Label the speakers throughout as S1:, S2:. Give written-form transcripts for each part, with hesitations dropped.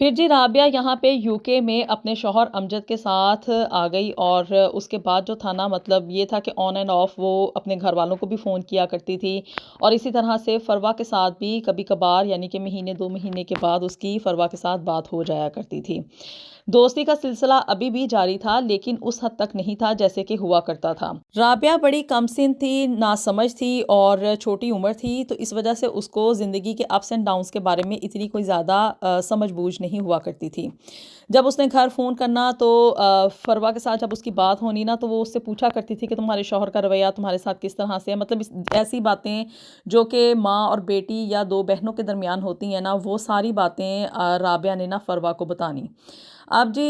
S1: پھر جی رابعہ یہاں پہ یوکے میں اپنے شوہر امجد کے ساتھ آ گئی، اور اس کے بعد جو تھا نا مطلب یہ تھا کہ آن اینڈ آف وہ اپنے گھر والوں کو بھی فون کیا کرتی تھی، اور اسی طرح سے فروا کے ساتھ بھی کبھی کبھار یعنی کہ مہینے 2 مہینے کے بعد اس کی فروا کے ساتھ بات ہو جایا کرتی تھی۔ دوستی کا سلسلہ ابھی بھی جاری تھا، لیکن اس حد تک نہیں تھا جیسے کہ ہوا کرتا تھا۔ رابعہ بڑی کم سن تھی، ناسمجھ تھی اور چھوٹی عمر تھی، تو اس وجہ سے اس کو زندگی کے اپس اینڈ ڈاؤنس کے بارے میں اتنی کوئی زیادہ سمجھ بوجھ نہیں ہوا کرتی تھی۔ جب اس نے گھر فون کرنا تو فروا کے ساتھ جب اس کی بات ہونی نا، تو وہ اس سے پوچھا کرتی تھی کہ تمہارے شوہر کا رویہ تمہارے ساتھ کس طرح سے ہے، مطلب ایسی باتیں جو کہ ماں اور بیٹی یا دو بہنوں کے درمیان ہوتی ہیں نا، وہ ساری باتیں رابعہ نے نا فروا کو بتانی۔ اب جی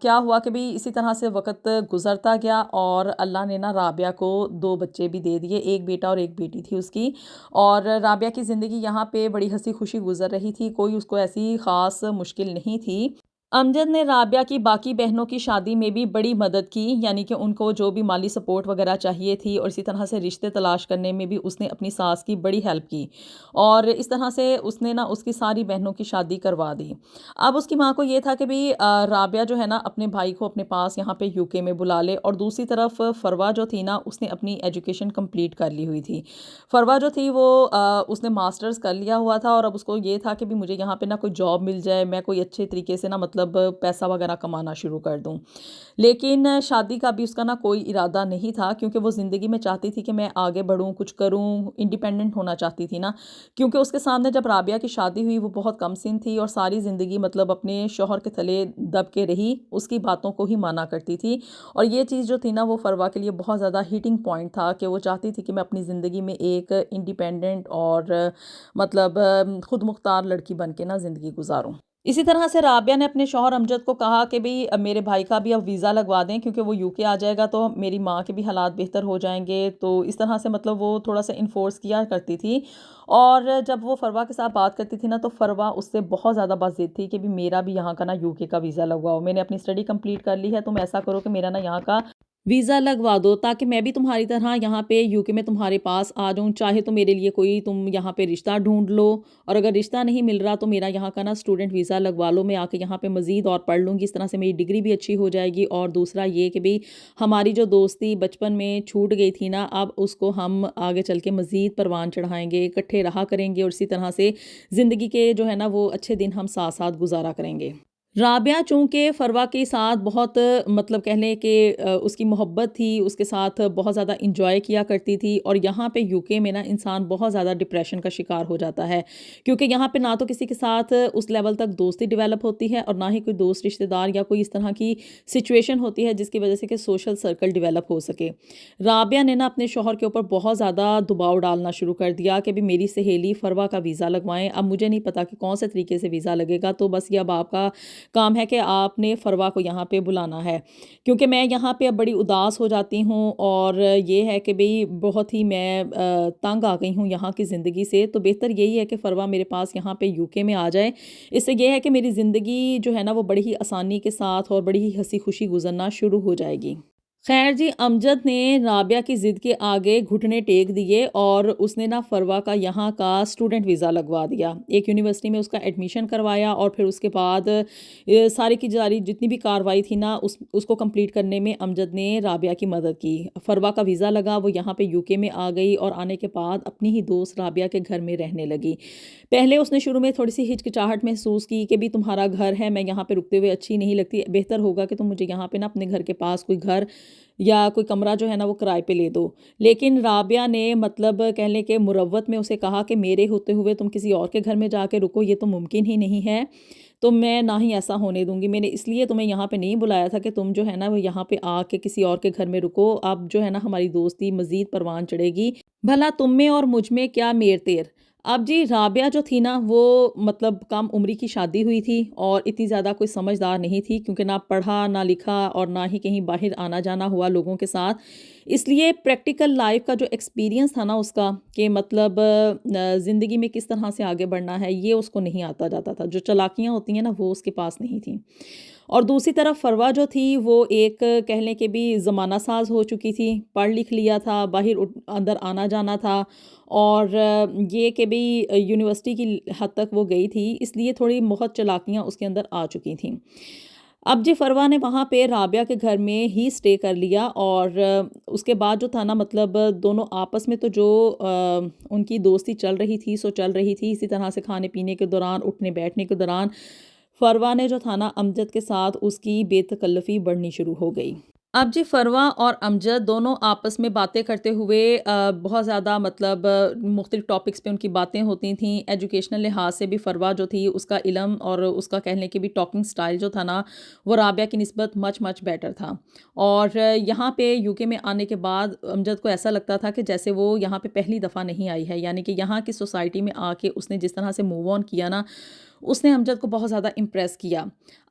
S1: کیا ہوا کہ بھی اسی طرح سے وقت گزرتا گیا، اور اللہ نے نا رابعہ کو 2 بچے بھی دے دیے، ایک بیٹا اور ایک بیٹی تھی اس کی، اور رابعہ کی زندگی یہاں پہ بڑی ہنسی خوشی گزر رہی تھی، کوئی اس کو ایسی خاص مشکل نہیں تھی۔ امجد نے رابعہ کی باقی بہنوں کی شادی میں بھی بڑی مدد کی، یعنی کہ ان کو جو بھی مالی سپورٹ وغیرہ چاہیے تھی، اور اسی طرح سے رشتے تلاش کرنے میں بھی اس نے اپنی ساس کی بڑی ہیلپ کی، اور اس طرح سے اس نے نا اس کی ساری بہنوں کی شادی کروا دی۔ اب اس کی ماں کو یہ تھا کہ بھی رابعہ جو ہے نا اپنے بھائی کو اپنے پاس یہاں پہ یوکے میں بلا لے، اور دوسری طرف فروا جو تھی نا اس نے اپنی ایجوکیشن کمپلیٹ کر لی ہوئی تھی۔ فروا جو تھی وہ اس نے ماسٹرز کر لیا ہوا تھا، اور اب اس کو یہ تھا کہ بھی مجھے یہاں پہ نا کوئی جاب مل جائے، میں کوئی اچھے طریقے سے نا مطلب پیسہ وغیرہ کمانا شروع کر دوں، لیکن شادی کا بھی اس کا نا کوئی ارادہ نہیں تھا، کیونکہ وہ زندگی میں چاہتی تھی کہ میں آگے بڑھوں، کچھ کروں، انڈیپینڈنٹ ہونا چاہتی تھی نا، کیونکہ اس کے سامنے جب رابعہ کی شادی ہوئی وہ بہت کم سن تھی، اور ساری زندگی مطلب اپنے شوہر کے تلے دب کے رہی، اس کی باتوں کو ہی مانا کرتی تھی، اور یہ چیز جو تھی نا وہ فروا کے لیے بہت زیادہ ہیٹنگ پوائنٹ تھا، کہ وہ چاہتی تھی کہ میں اپنی زندگی میں ایک انڈیپینڈنٹ اور مطلب خود مختار لڑکی بن کے نا زندگی گزاروں۔ اسی طرح سے رابعہ نے اپنے شوہر امجد کو کہا کہ بھی میرے بھائی کا بھی اب ویزا لگوا دیں، کیونکہ وہ یوکے آ جائے گا تو میری ماں کے بھی حالات بہتر ہو جائیں گے، تو اس طرح سے مطلب وہ تھوڑا سا انفورس کیا کرتی تھی، اور جب وہ فروا کے ساتھ بات کرتی تھی نا تو فروا اس سے بہت زیادہ بات تھی کہ بھی میرا بھی یہاں کا نا یوکے کا ویزا لگواؤ، میں نے اپنی اسٹڈی کمپلیٹ کر لی ہے، تم ایسا کرو کہ میرا نا یہاں کا ویزا لگوا دو، تاکہ میں بھی تمہاری طرح یہاں پہ یوکے میں تمہارے پاس آ جاؤں، چاہے تو میرے لیے کوئی تم یہاں پہ رشتہ ڈھونڈ لو، اور اگر رشتہ نہیں مل رہا تو میرا یہاں کا نا اسٹوڈنٹ ویزا لگوا لو، میں آ کے یہاں پہ مزید اور پڑھ لوں گی، اس طرح سے میری ڈگری بھی اچھی ہو جائے گی، اور دوسرا یہ کہ بھی ہماری جو دوستی بچپن میں چھوٹ گئی تھی نا، اب اس کو ہم آگے چل کے مزید پروان چڑھائیں گے، اکٹھے رہا کریں گے، اور اسی طرح سے زندگی کے جو ہے نا وہ اچھے دن ہم ساتھ ساتھ گزارا کریں گے۔ رابعہ چونکہ فروا کے ساتھ بہت مطلب کہہ لیں کہ اس کی محبت تھی، اس کے ساتھ بہت زیادہ انجوائے کیا کرتی تھی، اور یہاں پہ یوکے میں نا انسان بہت زیادہ ڈپریشن کا شکار ہو جاتا ہے، کیونکہ یہاں پہ نہ تو کسی کے ساتھ اس لیول تک دوستی ڈیولپ ہوتی ہے، اور نہ ہی کوئی دوست رشتہ دار یا کوئی اس طرح کی سچویشن ہوتی ہے جس کی وجہ سے کہ سوشل سرکل ڈیولپ ہو سکے۔ رابعہ نے نا اپنے شوہر کے اوپر بہت زیادہ دباؤ ڈالنا شروع کر دیا کہ بھی میری سہیلی فروا کا ویزا لگوائیں، اب مجھے نہیں پتا کہ کون سے طریقے سے ویزا لگے گا، تو بس یہ اب آپ کا کام ہے کہ آپ نے فروا کو یہاں پہ بلانا ہے، کیونکہ میں یہاں پہ اب بڑی اداس ہو جاتی ہوں، اور یہ ہے کہ بھئی بہت ہی میں تنگ آ گئی ہوں یہاں کی زندگی سے، تو بہتر یہی ہے کہ فروا میرے پاس یہاں پہ یوکے میں آ جائے، اس سے یہ ہے کہ میری زندگی جو ہے نا وہ بڑی ہی آسانی کے ساتھ اور بڑی ہی ہنسی خوشی گزرنا شروع ہو جائے گی۔ خیر جی امجد نے رابعہ کی ضد کے آگے گھٹنے ٹیک دیے، اور اس نے نا فروا کا یہاں کا اسٹوڈنٹ ویزا لگوا دیا، ایک یونیورسٹی میں اس کا ایڈمیشن کروایا، اور پھر اس کے بعد ساری کی جاری جتنی بھی کاروائی تھی نا اس کو کمپلیٹ کرنے میں امجد نے رابعہ کی مدد کی۔ فروا کا ویزا لگا، وہ یہاں پہ یوکے میں آ گئی، اور آنے کے بعد اپنی ہی دوست رابعہ کے گھر میں رہنے لگی۔ پہلے اس نے شروع میں تھوڑی سی ہچکچاہٹ محسوس کی کہ بھی تمہارا گھر ہے، میں یہاں پہ رکتے ہوئے اچھی نہیں لگتی، بہتر ہوگا کہ تم مجھے یہاں پہ نا اپنے گھر کے پاس کوئی گھر یا کوئی کمرہ جو ہے نا وہ کرائے پہ لے دو، لیکن رابعہ نے مطلب کہہ لیں کہ مروت میں اسے کہا کہ میرے ہوتے ہوئے تم کسی اور کے گھر میں جا کے رکو، یہ تو ممکن ہی نہیں ہے، تو میں نہ ہی ایسا ہونے دوں گی، میں نے اس لیے تمہیں یہاں پہ نہیں بلایا تھا کہ تم جو ہے نا وہ یہاں پہ آ کے کسی اور کے گھر میں رکو، اب جو ہے نا ہماری دوستی مزید پروان چڑھے گی، بھلا تم میں اور مجھ میں کیا میر تیر۔ اب جی رابعہ جو تھی نا وہ مطلب کم عمری کی شادی ہوئی تھی، اور اتنی زیادہ کوئی سمجھدار نہیں تھی، کیونکہ نہ پڑھا نہ لکھا اور نہ ہی کہیں باہر آنا جانا ہوا لوگوں کے ساتھ، اس لیے پریکٹیکل لائف کا جو ایکسپیرینس تھا نا اس کا، کہ مطلب زندگی میں کس طرح سے آگے بڑھنا ہے، یہ اس کو نہیں آتا جاتا تھا۔ جو چالاکیاں ہوتی ہیں نا وہ اس کے پاس نہیں تھیں۔ اور دوسری طرف فروا جو تھی وہ ایک کہہ لیں کہ بھی زمانہ ساز ہو چکی تھی، پڑھ لکھ لیا تھا، باہر اندر آنا جانا تھا، اور یہ کہ بھی یونیورسٹی کی حد تک وہ گئی تھی، اس لیے تھوڑی بہت چالاکیاں اس کے اندر آ چکی تھیں۔ اب جی فروا نے وہاں پہ رابعہ کے گھر میں ہی سٹے کر لیا، اور اس کے بعد جو تھا نا مطلب دونوں آپس میں تو جو ان کی دوستی چل رہی تھی سو چل رہی تھی، اسی طرح سے کھانے پینے کے دوران، اٹھنے بیٹھنے کے دوران فروا نے جو تھا نا امجد کے ساتھ اس کی بے تکلفی بڑھنی شروع ہو گئی۔ اب جی فروا اور امجد دونوں آپس میں باتیں کرتے ہوئے بہت زیادہ مطلب مختلف ٹاپکس پہ ان کی باتیں ہوتی تھیں۔ ایجوکیشنل لحاظ سے بھی فروا جو تھی اس کا علم اور اس کا کہنے کی بھی ٹاکنگ سٹائل جو تھا نا وہ رابعہ کی نسبت مچ بیٹر تھا۔ اور یہاں پہ UK میں آنے کے بعد امجد کو ایسا لگتا تھا کہ جیسے وہ یہاں پہ پہلی دفعہ نہیں آئی ہے، یعنی کہ یہاں کی سوسائٹی میں آ کے اس نے جس طرح سے موو آن کیا نا، اس نے امجد کو بہت زیادہ امپریس کیا۔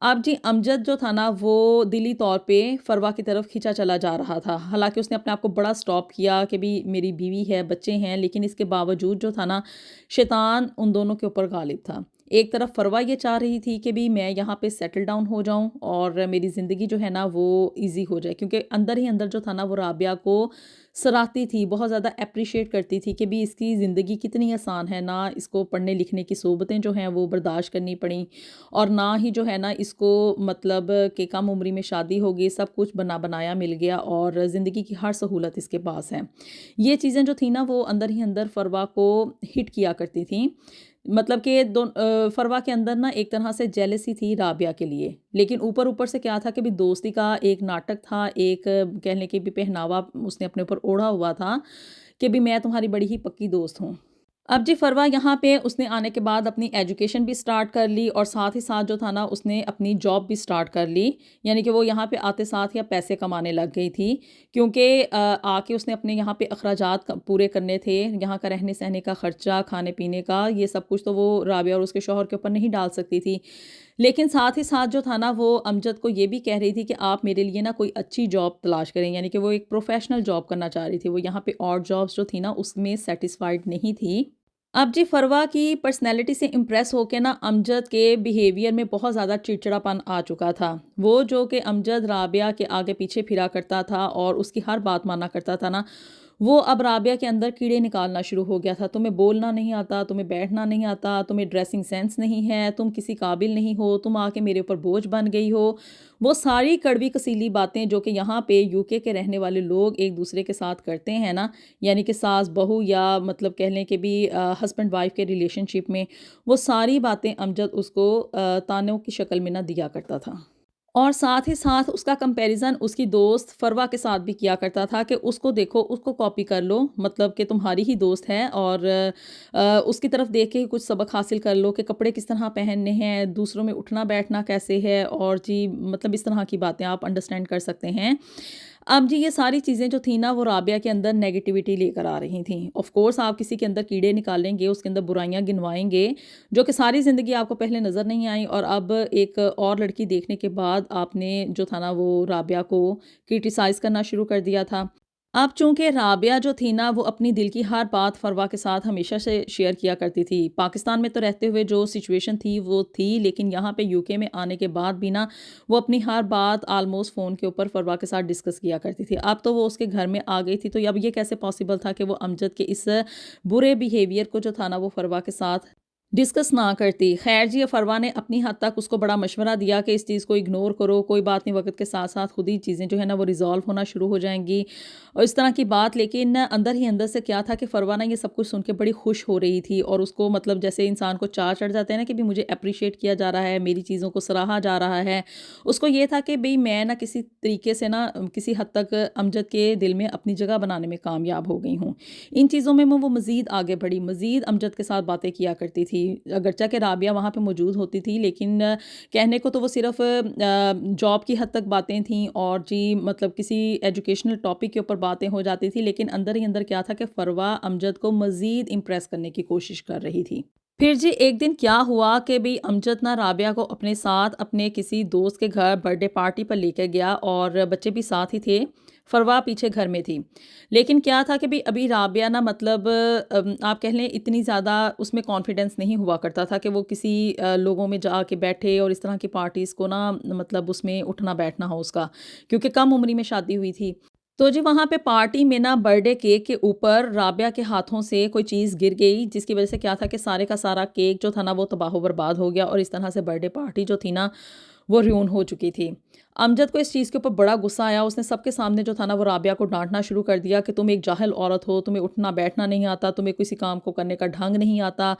S1: اب جی امجد جو تھا نا وہ دلی طور پہ فروا کی طرف کھینچا چلا جا رہا تھا، حالانکہ اس نے اپنے آپ کو بڑا سٹاپ کیا کہ بھی میری بیوی ہے، بچے ہیں، لیکن اس کے باوجود جو تھا نا شیطان ان دونوں کے اوپر غالب تھا۔ ایک طرف فروا یہ چاہ رہی تھی کہ بھی میں یہاں پہ سیٹل ڈاؤن ہو جاؤں اور میری زندگی جو ہے نا وہ ایزی ہو جائے، کیونکہ اندر ہی اندر جو تھا نا وہ رابعہ کو سراہتی تھی، بہت زیادہ اپریشیٹ کرتی تھی کہ بھی اس کی زندگی کتنی آسان ہے، نہ اس کو پڑھنے لکھنے کی صعوبتیں جو ہیں وہ برداشت کرنی پڑیں، اور نہ ہی جو ہے نا اس کو مطلب کہ کم عمری میں شادی ہوگی، سب کچھ بنا بنایا مل گیا اور زندگی کی ہر سہولت اس کے پاس ہے۔ یہ چیزیں جو تھیں نا وہ اندر ہی اندر فروا کو ہٹ کیا کرتی تھیں، مطلب کہ فروا کے اندر نا ایک طرح سے جیلسی تھی رابعہ کے لیے، لیکن اوپر سے کیا تھا کہ بھی دوستی کا ایک ناٹک تھا، ایک کہنے کی بھی پہناوا اس نے اپنے اوپر اوڑھا ہوا تھا کہ بھی میں تمہاری بڑی ہی پکی دوست ہوں۔ اب جی فروا یہاں پہ اس نے آنے کے بعد اپنی ایجوکیشن بھی سٹارٹ کر لی، اور ساتھ ہی ساتھ جو تھا نا اس نے اپنی جاب بھی سٹارٹ کر لی، یعنی کہ وہ یہاں پہ آتے ساتھ یا پیسے کمانے لگ گئی تھی، کیونکہ آ کے اس نے اپنے یہاں پہ اخراجات پورے کرنے تھے، یہاں کا رہنے سہنے کا خرچہ، کھانے پینے کا، یہ سب کچھ تو وہ رابعہ اور اس کے شوہر کے اوپر نہیں ڈال سکتی تھی۔ لیکن ساتھ ہی ساتھ جو تھا نا وہ امجد کو یہ بھی کہہ رہی تھی کہ آپ میرے لیے نا کوئی اچھی جاب تلاش کریں، یعنی کہ وہ ایک پروفیشنل جاب کرنا چاہ رہی تھی، وہ یہاں پہ اور جابس جو تھی نا اس میں سیٹسفائیڈ نہیں تھی۔ اب جی فروا کی پرسنالٹی سے امپریس ہو کے نا امجد کے بیہیویئر میں بہت زیادہ چڑچڑاپن آ چکا تھا، وہ جو کہ امجد رابعہ کے آگے پیچھے پھرا کرتا تھا اور اس کی ہر بات مانا کرتا تھا نا، وہ اب رابعہ کے اندر کیڑے نکالنا شروع ہو گیا تھا۔ تمہیں بولنا نہیں آتا، تمہیں بیٹھنا نہیں آتا، تمہیں ڈریسنگ سینس نہیں ہے، تم کسی قابل نہیں ہو، تم آ کے میرے اوپر بوجھ بن گئی ہو، وہ ساری کڑوی کسیلی باتیں جو کہ یہاں پہ UK کے رہنے والے لوگ ایک دوسرے کے ساتھ کرتے ہیں نا، یعنی کہ ساس بہو یا مطلب کہہ لیں کہ بھی ہسبینڈ وائف کے ریلیشن شپ میں، وہ ساری باتیں امجد اس کو تانوں کی شکل میں نہ دیا کرتا تھا۔ اور ساتھ ہی ساتھ اس کا کمپیریزن اس کی دوست فروا کے ساتھ بھی کیا کرتا تھا کہ اس کو دیکھو، اس کو کاپی کر لو، مطلب کہ تمہاری ہی دوست ہے، اور اس کی طرف دیکھ کے کچھ سبق حاصل کر لو کہ کپڑے کس طرح پہننے ہیں، دوسروں میں اٹھنا بیٹھنا کیسے ہے، اور جی مطلب اس طرح کی باتیں آپ انڈرسٹینڈ کر سکتے ہیں۔ اب جی یہ ساری چیزیں جو تھیں نا وہ رابعہ کے اندر نیگیٹیوٹی لے کر آ رہی تھیں۔ آف کورس آپ کسی کے اندر کیڑے نکالیں گے، اس کے اندر برائیاں گنوائیں گے جو کہ ساری زندگی آپ کو پہلے نظر نہیں آئیں، اور اب ایک اور لڑکی دیکھنے کے بعد آپ نے جو تھا نا وہ رابعہ کو کرٹیسائز کرنا شروع کر دیا تھا۔ اب چونکہ رابعہ جو تھی نا وہ اپنی دل کی ہر بات فروا کے ساتھ ہمیشہ سے شیئر کیا کرتی تھی، پاکستان میں تو رہتے ہوئے جو سچویشن تھی وہ تھی، لیکن یہاں پہ UK میں آنے کے بعد بھی نا وہ اپنی ہر بات آلموسٹ فون کے اوپر فروا کے ساتھ ڈسکس کیا کرتی تھی۔ اب تو وہ اس کے گھر میں آ گئی تھی، تو اب یہ کیسے پاسبل تھا کہ وہ امجد کے اس برے بیہیویئر کو جو تھا نا وہ فروا کے ساتھ ڈسکس نہ کرتی۔ خیر جی فروا نے اپنی حد تک اس کو بڑا مشورہ دیا کہ اس چیز کو اگنور کرو، کوئی بات نہیں، وقت کے ساتھ ساتھ خود ہی چیزیں جو ہے نا وہ ریزالو ہونا شروع ہو جائیں گی اور اس طرح کی بات، لیکن اندر ہی اندر سے کیا تھا کہ فروا نا یہ سب کچھ سن کے بڑی خوش ہو رہی تھی، اور اس کو مطلب جیسے انسان کو چاہ چڑھ جاتے ہیں نا کہ بھی مجھے اپریشیٹ کیا جا رہا ہے، میری چیزوں کو سراہا جا رہا ہے، اس کو یہ تھا کہ بھئی میں نا کسی طریقے سے نا کسی حد تک امجد کے دل میں اپنی جگہ بنانے میں کامیاب ہو گئی ہوں۔ ان چیزوں میں وہ مزید آگے بڑھی، مزید امجد کے ساتھ باتیں کیا کرتی تھی، اگرچہ کہ رابعہ وہاں پہ موجود ہوتی تھی، لیکن کہنے کو تو وہ صرف جاب کی حد تک باتیں تھیں، اور جی مطلب کسی ایجوکیشنل ٹاپک کے اوپر باتیں ہو جاتی تھی، لیکن اندر ہی اندر کیا تھا کہ فروا امجد کو مزید امپریس کرنے کی کوشش کر رہی تھی۔ پھر جی ایک دن کیا ہوا کہ بھی امجد نا رابعہ کو اپنے ساتھ اپنے کسی دوست کے گھر برتھ ڈے پارٹی پر لے کے گیا، اور بچے بھی ساتھ ہی تھے۔ فروا پیچھے گھر میں تھی، لیکن کیا تھا کہ ابھی رابعہ نا مطلب آپ کہہ لیں اتنی زیادہ اس میں کانفیڈنس نہیں ہوا کرتا تھا کہ وہ کسی لوگوں میں جا کے بیٹھے اور اس طرح کی پارٹیز کو نا مطلب اس میں اٹھنا بیٹھنا ہو اس کا، کیونکہ کم عمری میں شادی ہوئی تھی۔ تو جی وہاں پہ پارٹی میں نا برتھ ڈے کیک کے اوپر رابعہ کے ہاتھوں سے کوئی چیز گر گئی، جس کی وجہ سے کیا تھا کہ سارے کا سارا کیک جو تھا نا وہ تباہ و برباد ہو گیا، اور اس طرح سے برتھ ڈے پارٹی جو تھی نا وہ ریون ہو چکی تھی۔ امجد کو اس چیز کے اوپر بڑا غصہ آیا، اس نے سب کے سامنے جو تھا نا وہ رابعہ کو ڈانٹنا شروع کر دیا کہ تم ایک جاہل عورت ہو، تمہیں اٹھنا بیٹھنا نہیں آتا، تمہیں کسی کام کو کرنے کا ڈھنگ نہیں آتا،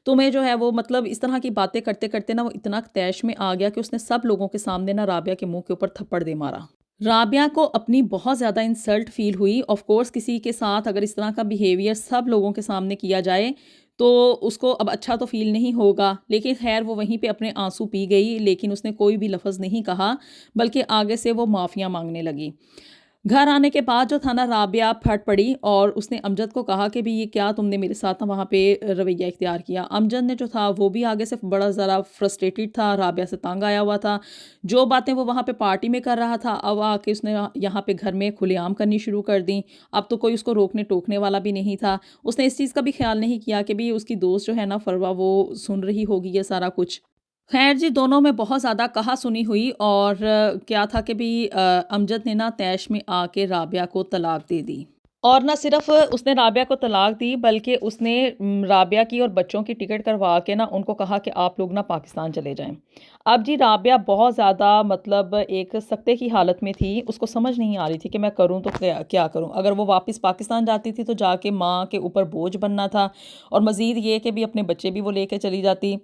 S1: تمہیں جو ہے وہ مطلب اس طرح کی باتیں کرتے کرتے نا وہ اتنا طیش میں آ گیا کہ اس نے سب لوگوں کے سامنے نا رابعہ کے منہ کے اوپر تھپڑ دے مارا۔ رابعہ کو اپنی بہت زیادہ انسلٹ فیل ہوئی۔ آف کورس کسی کے ساتھ اگر اس طرح کا بیہیویئر سب لوگوں کے سامنے کیا جائے تو اس کو اب اچھا تو فیل نہیں ہوگا، لیکن خیر وہ وہیں پہ اپنے آنسو پی گئی، لیکن اس نے کوئی بھی لفظ نہیں کہا، بلکہ آگے سے وہ معافیاں مانگنے لگی۔ گھر آنے کے بعد جو تھا نا رابعہ پھٹ پڑی اور اس نے امجد کو کہا کہ یہ کیا تم نے میرے ساتھ وہاں پہ رویہ اختیار کیا۔ امجد نے جو تھا وہ بھی آگے سے بڑا ذرا فرسٹریٹڈ تھا، رابعہ سے تنگ آیا ہوا تھا، جو باتیں وہ وہاں پہ پارٹی میں کر رہا تھا اب آ کے اس نے یہاں پہ گھر میں کھلے عام کرنی شروع کر دیں۔ اب تو کوئی اس کو روکنے ٹوکنے والا بھی نہیں تھا۔ اس نے اس چیز کا بھی خیال نہیں کیا کہ اس کی دوست جو ہے نا فروا وہ سن رہی ہوگی یہ سارا کچھ۔ خیر جی دونوں میں بہت زیادہ کہا سنی ہوئی، اور کیا تھا کہ امجد نے نا طیش میں آ کے رابعہ کو طلاق دے دی، اور نہ صرف اس نے رابعہ کو طلاق دی بلکہ اس نے رابعہ کی اور بچوں کی ٹکٹ کروا کے نا ان کو کہا کہ آپ لوگ نا پاکستان چلے جائیں۔ اب جی رابعہ بہت زیادہ مطلب ایک سکتے کی حالت میں تھی، اس کو سمجھ نہیں آ رہی تھی کہ میں کروں تو کیا کروں۔ اگر وہ واپس پاکستان جاتی تھی تو جا کے ماں کے اوپر بوجھ بننا تھا، اور مزید یہ کہ اپنے بچے بھی وہ لے کے چلی جاتی۔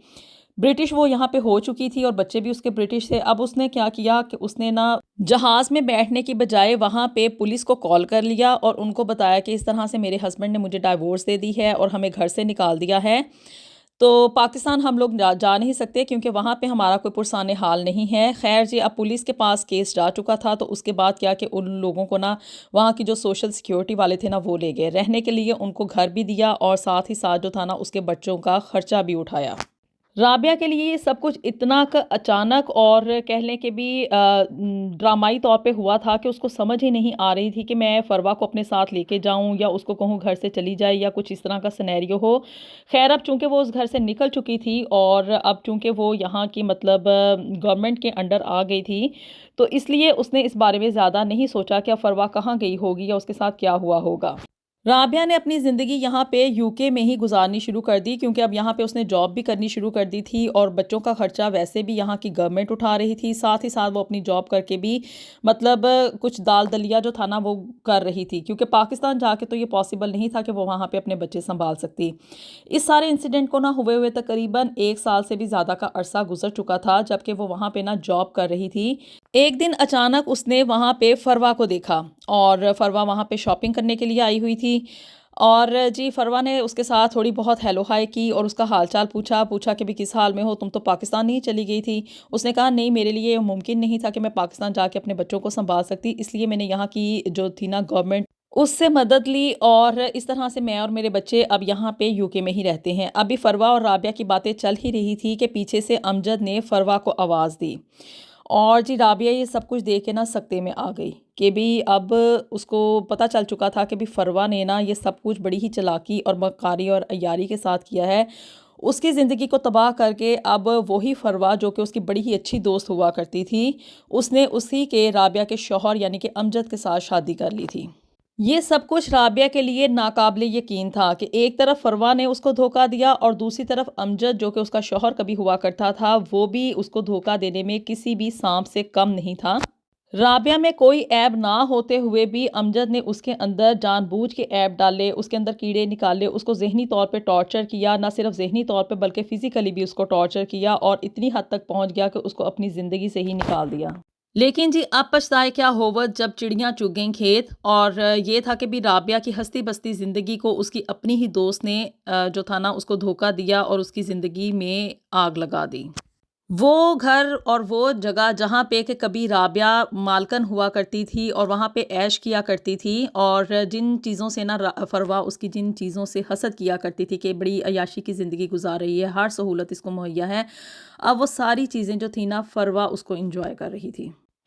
S1: برٹش وہ یہاں پہ ہو چکی تھی اور بچے بھی اس کے برٹش تھے۔ اب اس نے کیا کیا کہ اس نے نا جہاز میں بیٹھنے کی بجائے وہاں پہ پولیس کو کال کر لیا اور ان کو بتایا کہ اس طرح سے میرے ہسبینڈ نے مجھے ڈائیورس دے دی ہے اور ہمیں گھر سے نکال دیا ہے، تو پاکستان ہم لوگ جا نہیں سکتے کیونکہ وہاں پہ ہمارا کوئی پرسان حال نہیں ہے۔ خیر جی اب پولیس کے پاس کیس جا چکا تھا، تو اس کے بعد کیا کہ ان لوگوں کو نا وہاں کی جو سوشل سیکیورٹی والے تھے نا وہ لے گئے رہنے کے لیے، ان کو گھر بھی دیا اور ساتھ ہی ساتھ جو تھا نا اس کے بچوں کا خرچہ بھی اٹھایا۔ رابعہ کے لیے یہ سب کچھ اتنا اچانک اور کہہ لیں کہ ڈرامائی طور پہ ہوا تھا کہ اس کو سمجھ ہی نہیں آ رہی تھی کہ میں فروا کو اپنے ساتھ لے کے جاؤں یا اس کو کہوں گھر سے چلی جائے یا کچھ اس طرح کا سینیریو ہو۔ خیر اب چونکہ وہ اس گھر سے نکل چکی تھی اور اب چونکہ وہ یہاں کی مطلب گورنمنٹ کے انڈر آ گئی تھی، تو اس لیے اس نے اس بارے میں زیادہ نہیں سوچا کہ اب فروا کہاں گئی ہوگی یا اس کے ساتھ کیا ہوا ہوگا۔ رابعہ نے اپنی زندگی یہاں پہ UK میں ہی گزارنی شروع کر دی، کیونکہ اب یہاں پہ اس نے جاب بھی کرنی شروع کر دی تھی اور بچوں کا خرچہ ویسے بھی یہاں کی گورنمنٹ اٹھا رہی تھی، ساتھ ہی ساتھ وہ اپنی جاب کر کے بھی مطلب کچھ دال دلیا جو تھا نا وہ کر رہی تھی، کیونکہ پاکستان جا کے تو یہ پاسبل نہیں تھا کہ وہ وہاں پہ اپنے بچے سنبھال سکتی۔ اس سارے انسیڈنٹ کو نہ ہوئے تقریباً 1 سال سے بھی زیادہ کا عرصہ گزر چکا تھا جبکہ وہ وہاں پہ نا جاب کر رہی تھی۔ ایک دن اچانک اس نے وہاں پہ فروا کو دیکھا، اور فروا وہاں پہ شاپنگ کرنے کے لیے آئی ہوئی تھی، اور جی فروا نے اس کے ساتھ تھوڑی بہت ہیلو ہائی کی اور اس کا حال چال پوچھا کہ کس حال میں ہو، تم تو پاکستان نہیں چلی گئی تھی۔ اس نے کہا نہیں میرے لیے یہ ممکن نہیں تھا کہ میں پاکستان جا کے اپنے بچوں کو سنبھال سکتی، اس لیے میں نے یہاں کی جو تھی نا گورنمنٹ اس سے مدد لی، اور اس طرح سے میں اور میرے بچے اب یہاں پہ UK میں ہی رہتے ہیں۔ ابھی فروا اور رابعہ کی باتیں چل ہی رہی تھی کہ پیچھے سے امجد نے فروا کو آواز دی، اور جی رابعہ یہ سب کچھ دیکھ کے نا سکتے میں آ گئی کہ اب اس کو پتہ چل چکا تھا کہ فروا نے نا یہ سب کچھ بڑی ہی چلاکی اور مکاری اور عیاری کے ساتھ کیا ہے، اس کی زندگی کو تباہ کر کے اب وہی فروا جو کہ اس کی بڑی ہی اچھی دوست ہوا کرتی تھی، اس نے اسی کے رابعہ کے شوہر یعنی کہ امجد کے ساتھ شادی کر لی تھی۔ یہ سب کچھ رابعہ کے لیے ناقابل یقین تھا کہ ایک طرف فروا نے اس کو دھوکہ دیا اور دوسری طرف امجد جو کہ اس کا شوہر کبھی ہوا کرتا تھا وہ بھی اس کو دھوکہ دینے میں کسی بھی سانپ سے کم نہیں تھا۔ رابعہ میں کوئی عیب نہ ہوتے ہوئے بھی امجد نے اس کے اندر جان بوجھ کے عیب ڈالے، اس کے اندر کیڑے نکالے، اس کو ذہنی طور پہ ٹارچر کیا، نہ صرف ذہنی طور پہ بلکہ فزیکلی بھی اس کو ٹارچر کیا، اور اتنی حد تک پہنچ گیا کہ اس کو اپنی زندگی سے ہی نکال دیا۔ لیکن جی اب پچھتائے کیا ہوت جب چڑیاں چگ گئیں کھیت، اور یہ تھا کہ رابعہ کی ہستی بستی زندگی کو اس کی اپنی ہی دوست نے جو تھا نا اس کو دھوکہ دیا اور اس کی زندگی میں آگ لگا دی۔ وہ گھر اور وہ جگہ جہاں پہ کہ کبھی رابعہ مالکن ہوا کرتی تھی اور وہاں پہ عیش کیا کرتی تھی، اور جن چیزوں سے نا فروا اس کی جن چیزوں سے حسد کیا کرتی تھی کہ بڑی عیاشی کی زندگی گزار رہی ہے، ہر سہولت اس کو مہیا ہے، اب وہ ساری چیزیں جو تھی نا فروا اس کو انجوائے کر رہی تھی۔